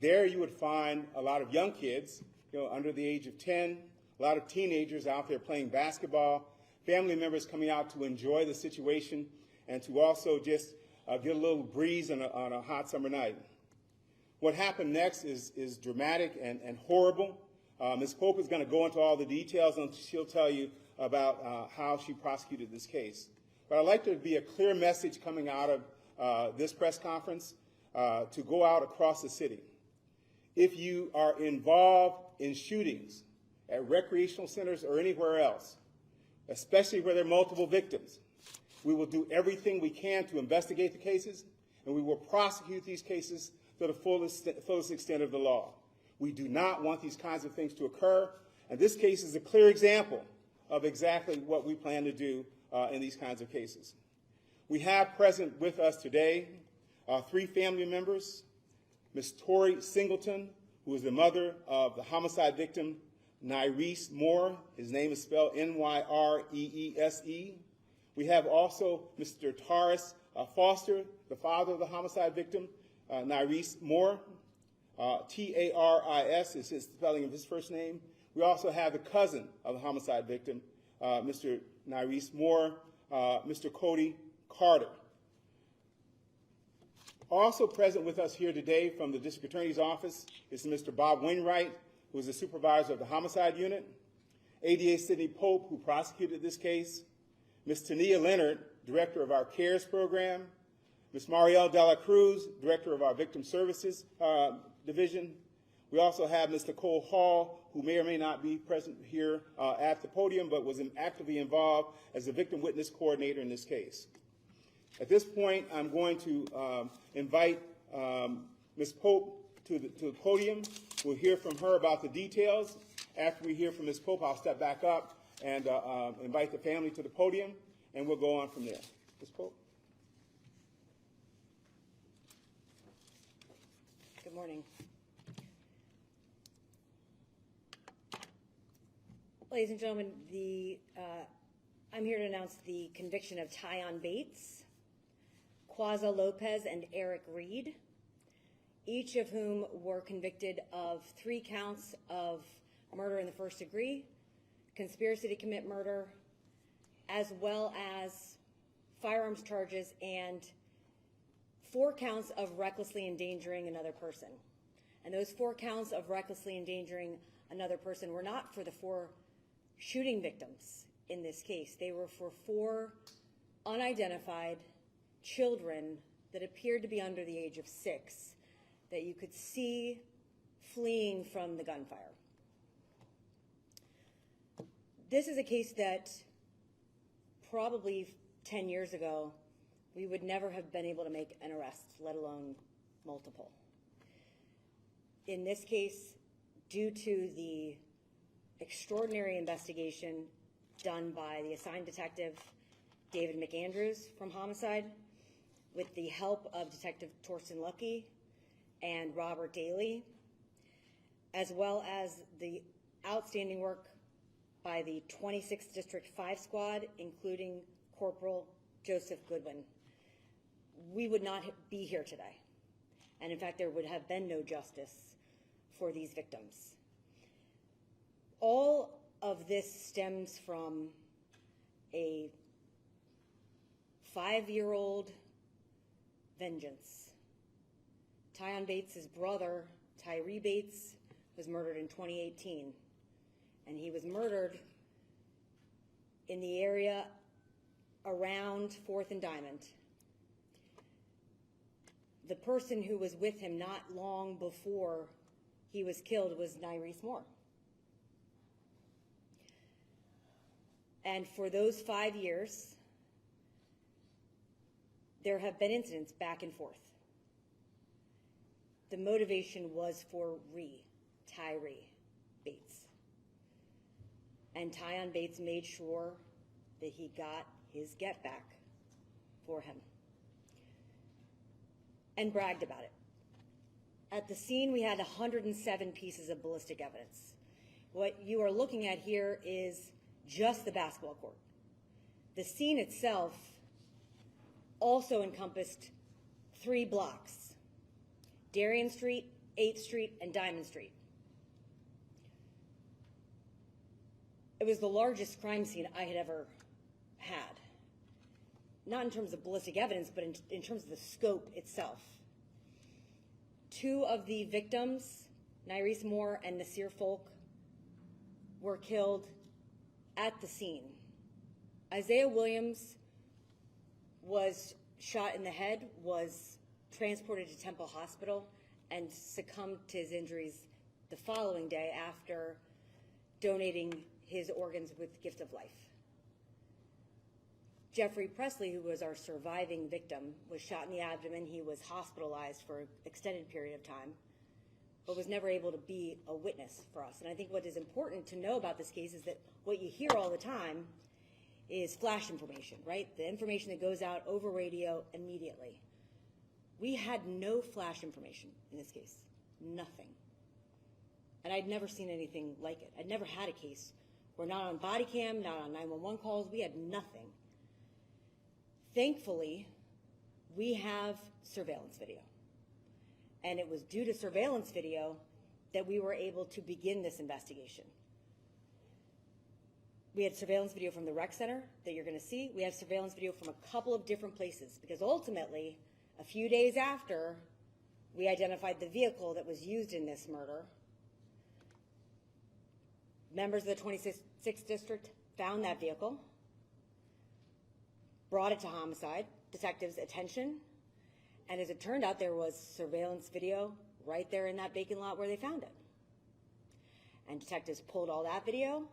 There you would find a lot of young kids, under the age of 10, a lot of teenagers out there playing basketball, family members coming out to enjoy the situation and to also just get a little breeze on a hot summer night. What happened next is dramatic and horrible. Ms. Pope is going to go into all the details, and she'll tell you about how she prosecuted this case. But I'd like there to be a clear message coming out of this press conference to go out across the city. If you are involved in shootings at recreational centers or anywhere else, especially where there are multiple victims, we will do everything we can to investigate the cases, and we will prosecute these cases to the fullest extent of the law. We do not want these kinds of things to occur, and this case is a clear example of exactly what we plan to do in these kinds of cases. We have present with us today 3 family members: Ms. Tori Singleton, who is the mother of the homicide victim, Nyreese Moore. His name is spelled Nyreese. We have also Mr. Taurus Foster, the father of the homicide victim, Nyreese Moore. Taris is his spelling of his first name. We also have the cousin of the homicide victim, Mr. Nyreese Moore, Mr. Cody Carter. Also present with us here today from the District Attorney's Office is Mr. Bob Wainwright, who is the supervisor of the Homicide Unit, ADA Sidney Pope, who prosecuted this case, Ms. Tania Leonard, Director of our CARES program, Ms. Marielle Dela Cruz, Director of our Victim Services Division. We also have Ms. Nicole Hall, who may or may not be present here at the podium, but was actively involved as a victim witness coordinator in this case. At this point, I'm going to invite Ms. Pope to the podium. We'll hear from her about the details. After we hear from Ms. Pope, I'll step back up and invite the family to the podium, and we'll go on from there. Ms. Pope. Good morning. Ladies and gentlemen, I'm here to announce the conviction of Tyon Bates, Quaza Lopez, and Eric Reed, each of whom were convicted of 3 counts of murder in the first degree, conspiracy to commit murder, as well as firearms charges and 4 counts of recklessly endangering another person. And those 4 counts of recklessly endangering another person were not for the 4 shooting victims in this case. They were for 4 unidentified children that appeared to be under the age of 6 that you could see fleeing from the gunfire. This is a case that probably 10 years ago we would never have been able to make an arrest, let alone multiple. In this case, due to the extraordinary investigation done by the assigned detective David McAndrews from Homicide, with the help of Detective Torsten Lucky and Robert Daly, as well as the outstanding work by the 26th District 5 Squad, including Corporal Joseph Goodwin, we would not be here today. And in fact, there would have been no justice for these victims. All of this stems from a 5-year-old vengeance. Tyon Bates' brother, Tyree Bates, was murdered in 2018. And he was murdered in the area around 4th and Diamond. The person who was with him not long before he was killed was Nyreese Moore. And for those 5 years, there have been incidents back and forth. The motivation was for Tyree Bates. And Tyon Bates made sure that he got his get back for him and bragged about it. At the scene, we had 107 pieces of ballistic evidence. What you are looking at here is just the basketball court. The scene itself also encompassed 3 blocks: Darien Street, 8th Street, and Diamond Street. It was the largest crime scene I had ever had. Not in terms of ballistic evidence, but in terms of the scope itself. 2 of the victims, Nyrese Moore and Nasir Folk, were killed at the scene. Isaiah Williams was shot in the head, was transported to Temple Hospital, and succumbed to his injuries the following day after donating his organs with Gift of Life. Jeffrey Presley, who was our surviving victim, was shot in the abdomen. He was hospitalized for an extended period of time, but was never able to be a witness for us. And I think what is important to know about this case is that what you hear all the time is flash information, right? The information that goes out over radio immediately. We had no flash information in this case, nothing. And I'd never seen anything like it. I'd never had a case. We're not on body cam, not on 911 calls. We had nothing. Thankfully, we have surveillance video. And it was due to surveillance video that we were able to begin this investigation. We had surveillance video from the rec center that you're going to see. We have surveillance video from a couple of different places because ultimately, a few days after we identified the vehicle that was used in this murder, members of the 26th District found that vehicle, brought it to homicide detectives' attention, and as it turned out, there was surveillance video right there in that vacant lot where they found it. And detectives pulled all that video,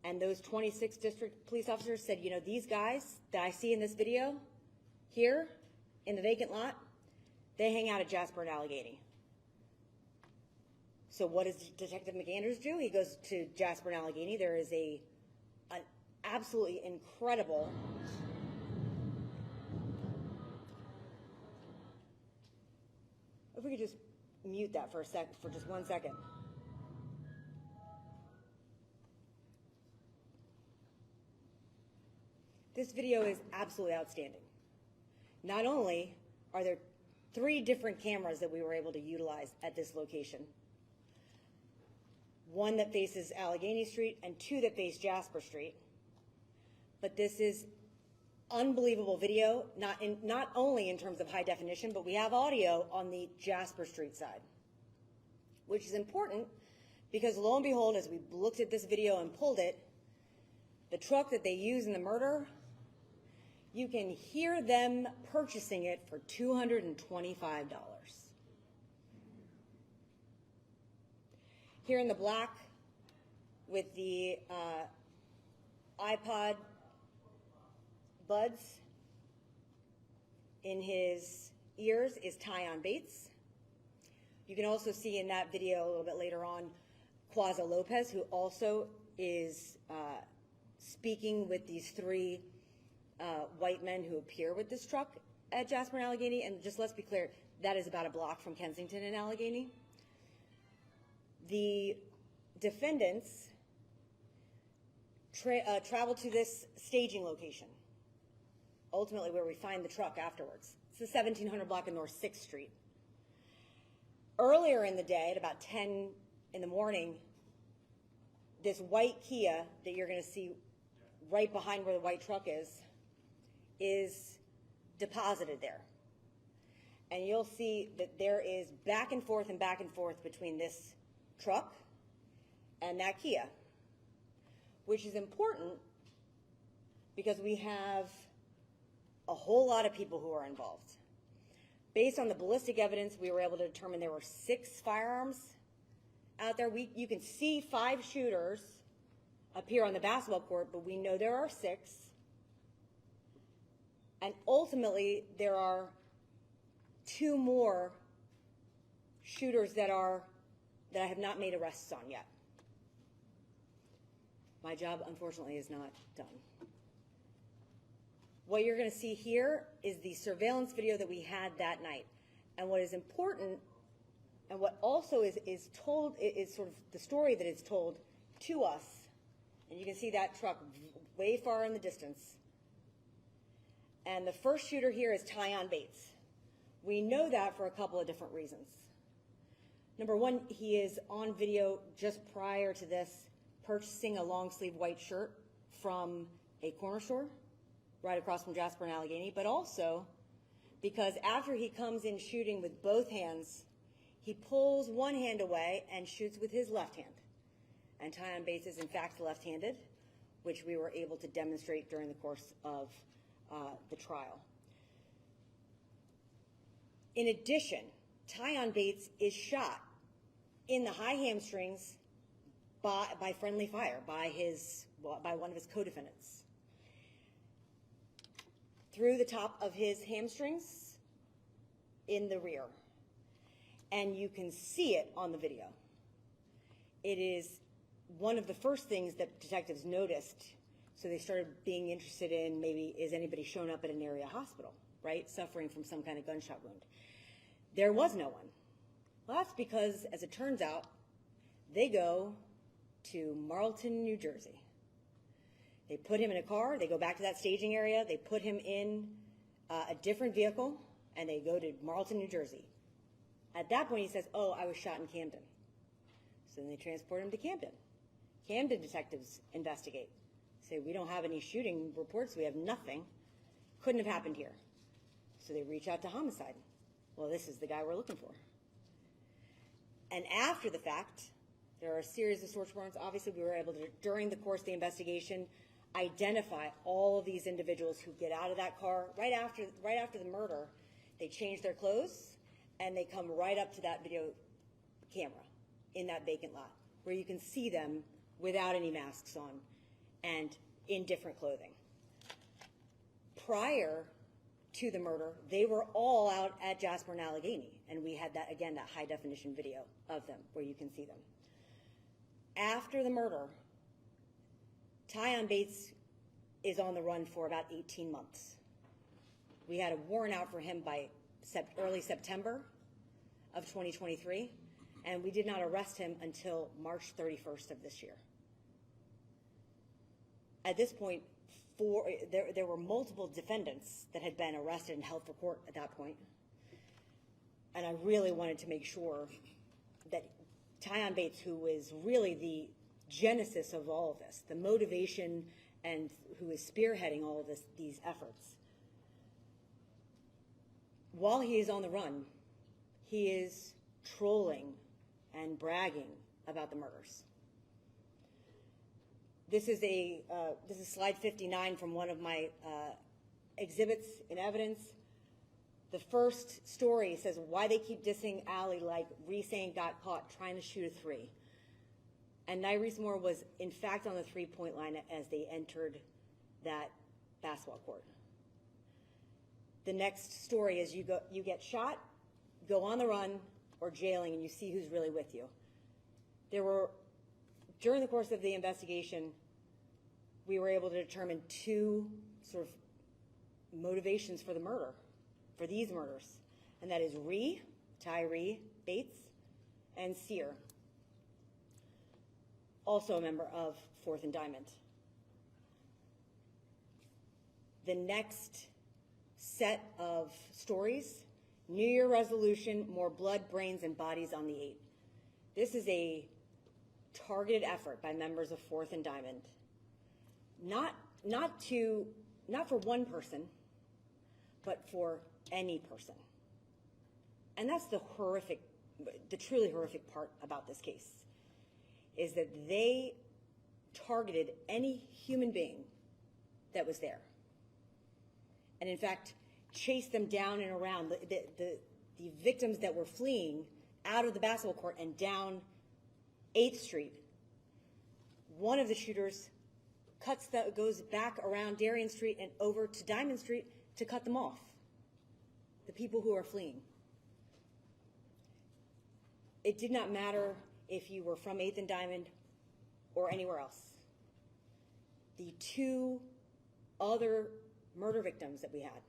and those 26th District police officers said, you know, these guys that I see in this video here in the vacant lot, they hang out at Jasper and Allegheny. So what does Detective McAndrews do? He goes to Jasper and Allegheny. There is an absolutely incredible if we could just mute that for just 1 second. This video is absolutely outstanding. Not only are there 3 different cameras that we were able to utilize at this location, 1 that faces Allegheny Street and 2 that face Jasper Street, but this is unbelievable video, not only in terms of high definition, but we have audio on the Jasper Street side, which is important because lo and behold, as we looked at this video and pulled it, the truck that they use in the murder, you can hear them purchasing it for $225. Here in the black with the iPod buds in his ears is Tyon Bates. You can also see in that video a little bit later on Quaza Lopez, who also is speaking with these 3 white men who appear with this truck at Jasper and Allegheny. And just let's be clear, that is about a block from Kensington and Allegheny. The defendants travel to this staging location, ultimately where we find the truck afterwards. It's the 1700 block of North 6th Street. Earlier in the day, at about 10 in the morning, this white Kia that you're going to see right behind where the white truck is deposited there. And you'll see that there is back and forth between this truck and that Kia, which is important because we have a whole lot of people who are involved. Based on the ballistic evidence, we were able to determine there were 6 firearms out there. You can see 5 shooters appear on the basketball court, but we know there are 6. And ultimately, there are 2 more shooters that I have not made arrests on yet. My job, unfortunately, is not done. What you're going to see here is the surveillance video that we had that night. And what is important, and what also is told, is sort of the story that is told to us. And you can see that truck way far in the distance. And the first shooter here is Tyon Bates. We know that for a couple of different reasons. Number one, he is on video just prior to this purchasing a long sleeve white shirt from a corner store right across from Jasper and Allegheny, but also because after he comes in shooting with both hands, he pulls one hand away and shoots with his left hand. And Tyon Bates is in fact left-handed, which we were able to demonstrate during the course of the trial. In addition, Tyon Bates is shot in the high hamstrings by friendly fire, by one of his co-defendants. Through the top of his hamstrings in the rear. And you can see it on the video. It is one of the first things that detectives noticed, so they started being interested in maybe is anybody shown up at an area hospital, right, suffering from some kind of gunshot wound. There was no one. Well, that's because, as it turns out, they go to Marlton, New Jersey. They put him in a car, they go back to that staging area, they put him in a different vehicle, and they go to Marlton, New Jersey. At that point, he says, oh, I was shot in Camden. So then they transport him to Camden. Camden detectives investigate. Say, we don't have any shooting reports, we have nothing. Couldn't have happened here. So they reach out to homicide. Well, this is the guy we're looking for. And after the fact, there are a series of search warrants. Obviously, we were able to, during the course of the investigation, identify all of these individuals who get out of that car right after the murder. They change their clothes, and they come right up to that video camera in that vacant lot, where you can see them without any masks on and in different clothing. Prior to the murder, they were all out at Jasper and Allegheny, and we had that, again, that high-definition video of them where you can see them. After the murder, Tyon Bates is on the run for about 18 months. We had a warrant out for him by early September of 2023, and we did not arrest him until March 31st of this year. At this point, there were multiple defendants that had been arrested and held for court at that point, and I really wanted to make sure that Tyon Bates, who is really the genesis of all of this, the motivation, and who is spearheading all of these efforts, while he is on the run, he is trolling and bragging about the murders. This is slide 59 from one of my exhibits in evidence. The first story says why they keep dissing Allie like Reesane got caught trying to shoot a three. And Nyrese Moore was in fact on the three-point line as they entered that basketball court. The next story is you get shot, go on the run, or jailing, and you see who's really with you. During the course of the investigation, we were able to determine two sort of motivations for the murder, for these murders, and that is Tyree Bates, and Sear, also a member of Fourth and Diamond. The next set of stories, New Year resolution, more blood, brains, and bodies on the 8th. This is a targeted effort by members of Fourth and Diamond, not for one person, but for any person. And that's the truly horrific part about this case, is that they targeted any human being that was there. And in fact, chased them down and around. The victims that were fleeing out of the basketball court and down 8th Street, one of the shooters goes back around Darien Street and over to Diamond Street to cut them off, the people who are fleeing. It did not matter if you were from 8th and Diamond or anywhere else. The two other murder victims that we had,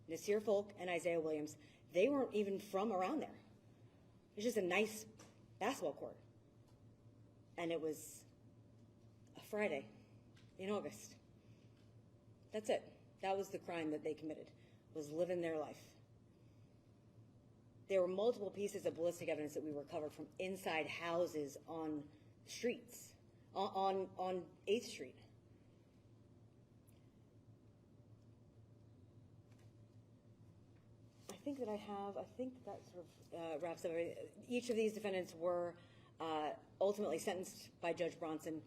Nasir Folk and Isaiah Williams, they weren't even from around there. It was just a nice basketball court. And it was a Friday in August. That's it. That was the crime that they committed, was living their life. there were multiple pieces of ballistic evidence that we recovered from inside houses on streets, on 8th Street. I think that sort of wraps up everything. Each of these defendants were ultimately sentenced by Judge Bronson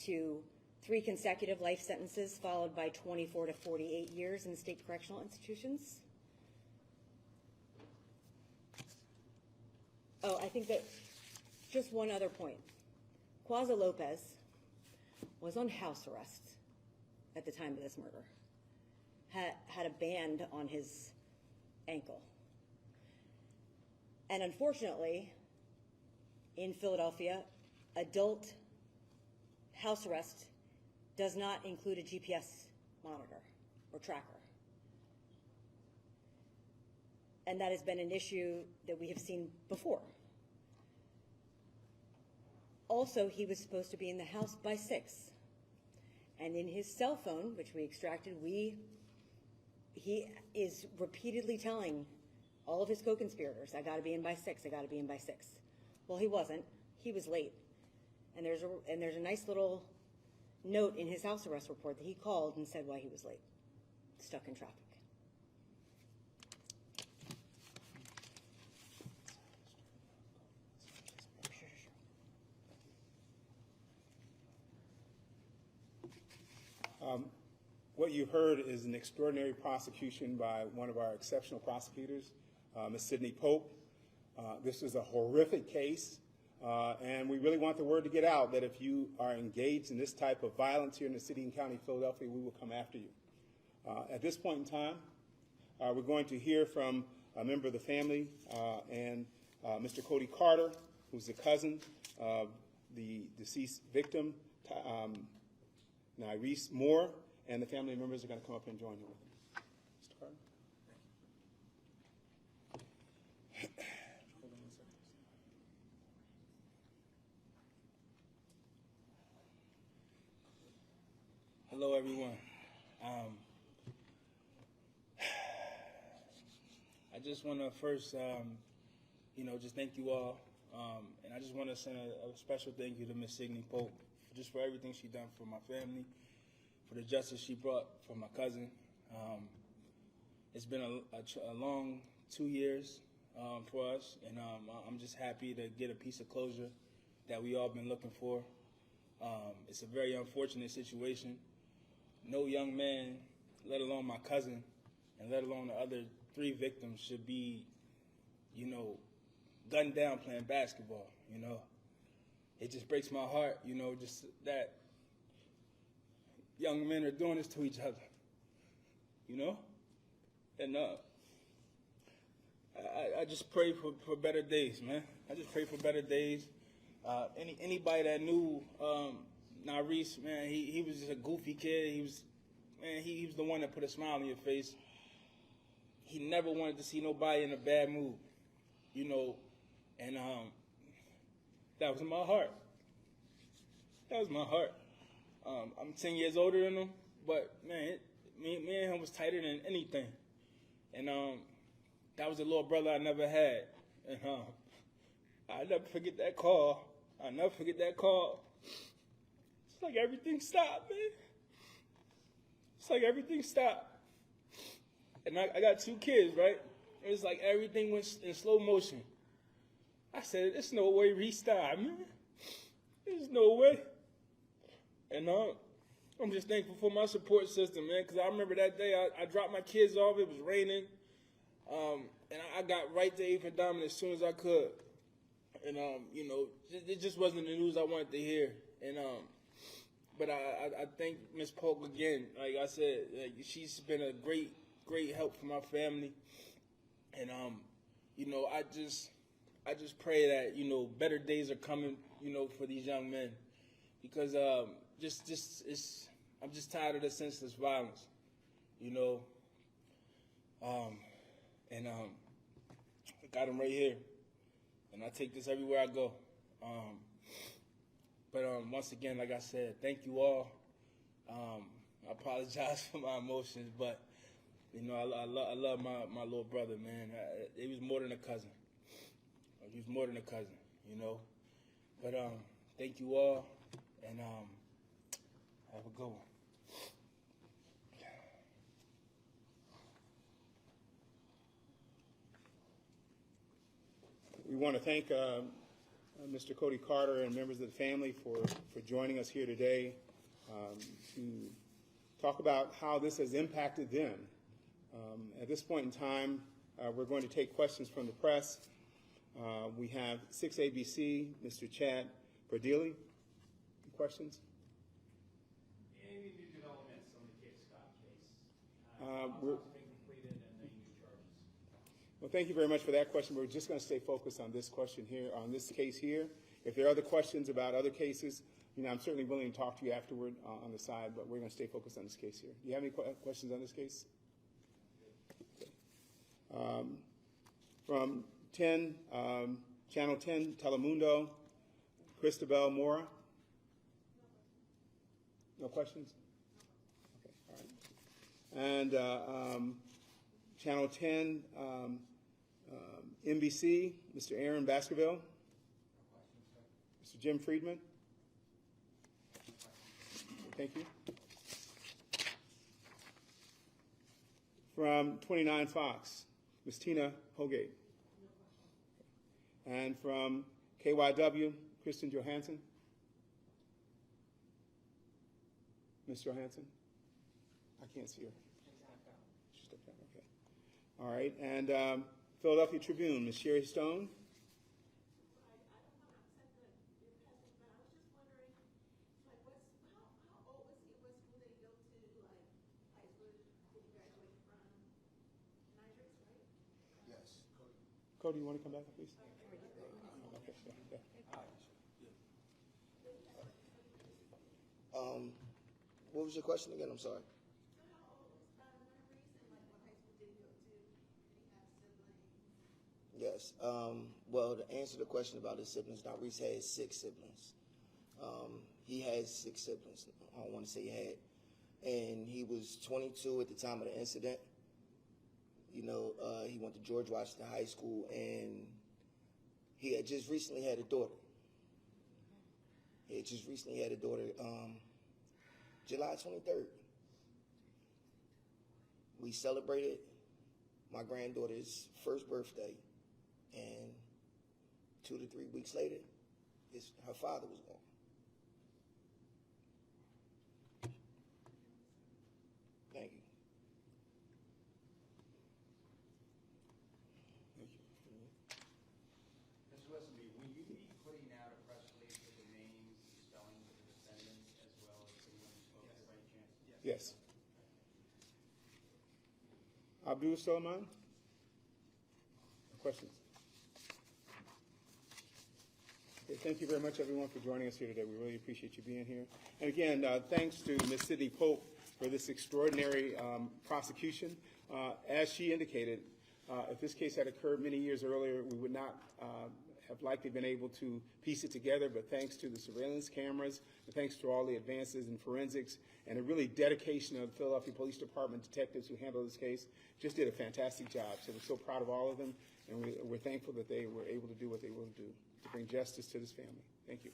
to 3 consecutive life sentences, followed by 24 to 48 years in state correctional institutions. Oh, I think that just one other point. Quazza Lopez was on house arrest at the time of this murder, had a band on his ankle. And unfortunately, in Philadelphia, adult house arrest does not include a GPS monitor or tracker. And that has been an issue that we have seen before. Also, he was supposed to be in the house by 6. And in his cell phone, which we extracted, he is repeatedly telling all of his co-conspirators, I gotta be in by 6, I gotta be in by 6. Well, he wasn't, he was late. And there's a nice little note in his house arrest report that he called and said why he was late, stuck in traffic. What you heard is an extraordinary prosecution by one of our exceptional prosecutors, Ms. Sydney Pope. This is a horrific case, and we really want the word to get out that if you are engaged in this type of violence here in the city and county of Philadelphia, we will come after you. At this point in time, we're going to hear from a member of the family and Mr. Cody Carter, who's the cousin of the deceased victim, Nyrese Moore, and the family members are going to come up and join you with him. Mr. Carter. Hello, everyone. I just want to first, just thank you all. And I just want to send a special thank you to Ms. Sydney Pope just for everything she done for my family, for the justice she brought for my cousin. It's been a long 2 years for us, and I'm just happy to get a piece of closure that we all been looking for. It's a very unfortunate situation. No young man, let alone my cousin, and let alone the other 3 victims should be, gunned down playing basketball, It just breaks my heart, just that young men are doing this to each other, And I just pray for better days, man. I just pray for better days. Anybody that knew Nyrese, man, he was just a goofy kid. He was the one that put a smile on your face. He never wanted to see nobody in a bad mood, and that was in my heart. That was my heart. I'm 10 years older than him, but man, me and him was tighter than anything. And that was a little brother I never had. And I'll never forget that call. I'll never forget that call. It's like everything stopped, man. It's like everything stopped. And I got 2 kids, right? It's like everything went in slow motion. I said, there's no way restart, man. There's no way. And I'm just thankful for my support system, man, because I remember that day I dropped my kids off. It was raining. And I got right to 8th and Diamond as soon as I could. And, it just wasn't the news I wanted to hear. And, but I thank Ms. Polk again. Like I said, she's been a great help for my family. And, I just pray that, better days are coming, for these young men. Because, I'm just tired of the senseless violence, And I got him right here, and I take this everywhere I go. But once again, like I said, thank you all. I apologize for my emotions, but You know, I love my little brother, man. He was more than a cousin. He was more than a cousin, you know. But thank you all, and have a good one. We want to thank Mr. Cody Carter and members of the family for joining us here today to talk about how this has impacted them. At this point in time, we're going to take questions from the press. We have 6ABC, Mr. Chad Verdili. Questions? Any new developments on the Kate Scott case? We're- Talks been completed and any new charges? Well, thank you very much for that question. We're just going to stay focused on this question here, on this case here. If there are other questions about other cases, you know, I'm certainly willing to talk to you afterward on the side, but we're going to stay focused on this case here. Do you have any questions on this case? Okay. From 10, Channel 10, Telemundo, Cristobal Mora. No questions? Okay, all right. And Channel 10, NBC, Mr. Aaron Baskerville. Mr. Jim Friedman. Thank you. From 29 Fox, Ms. Tina Holgate. And from KYW, Kristen Johansson. Ms. Johansson? I can't see her. She stepped out, okay. All right, and Philadelphia Tribune, Ms. Sherry Stone. Cody, you want to come back, please? Okay, yeah. What was your question again? I'm sorry. Yes. Well, to answer the question about his siblings, Reese has 6 siblings. He has 6 siblings. I don't want to say he had. And he was 22 at the time of the incident. You know, he went to George Washington High School, and he had just recently had a daughter. He had just recently had a daughter, July 23rd. We celebrated my granddaughter's first birthday, and 2 to 3 weeks later, her father was gone. Thank you. Mr. Wesley, will you be putting out a press release with the names, spellings of the defendants, as well as anyone who spoke by chance? Yes. Abdul Soleiman? Questions? Okay, thank you very much, everyone, for joining us here today. We really appreciate you being here. And again, thanks to Ms. Sydney Pope for this extraordinary prosecution. As she indicated, if this case had occurred many years earlier, we would not have likely been able to piece it together, but thanks to the surveillance cameras, and thanks to all the advances in forensics, and a really dedication of the Philadelphia Police Department detectives who handled this case, just did a fantastic job. So we're so proud of all of them, and we're thankful that they were able to do what they will do to bring justice to this family. Thank you.